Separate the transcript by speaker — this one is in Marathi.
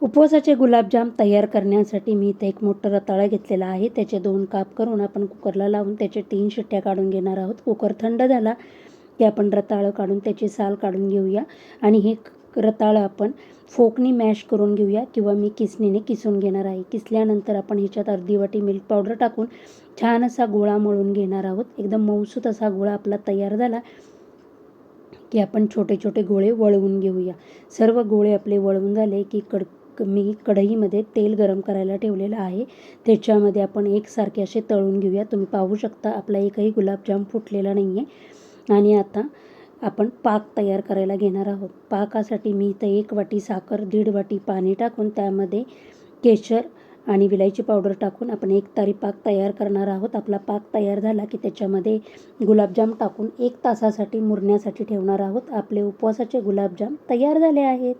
Speaker 1: उपवासाचे गुलाबजाम तयार करण्यासाठी मी इथे एक मोठं रताळं घेतलेलं आहे. त्याचे 2 काप करून आपण कुकरला लावून त्याचे 3 शिट्ट्या काढून घेणार आहोत. कुकर थंड झाला की आपण रताळं काढून त्याची साल काढून घेऊया आणि हे रताळं आपण फोकनी मॅश करून घेऊया किंवा मी किसणीने किसून घेणार आहे. किसल्यानंतर आपण ह्याच्यात अर्धी वाटी मिल्क पावडर टाकून छान असा गोळा मळून घेणार आहोत. एकदम मऊसूत असा गोळा आपला तयार झाला की आपण छोटे छोटे गोळे वळवून घेऊया. सर्व गोळे आपले वळवून झाले की मी कढईमध्ये तेल गरम करायला ठेवलेलं आहे. त्याच्यामध्ये आपण एकसारखे असे तळून घेऊया. तुम्ही पाहू शकता आपला एकही गुलाबजाम फुटलेला नाही आहे. आणि आता आपण पाक तयार करायला घेणार आहोत. पाकासाठी मी इथं 1 वाटी साखर, 1.5 वाटी पाणी टाकून त्यामध्ये केशर आणि विलायची पावडर टाकून आपण 1 तारी पाक तयार करणार आहोत. आपला पाक तयार झाला की त्याच्यामध्ये गुलाबजाम टाकून 1 तासासाठी मुरण्यासाठी ठेवणार आहोत. आपले उपवासाचे गुलाबजाम तयार झाले आहेत.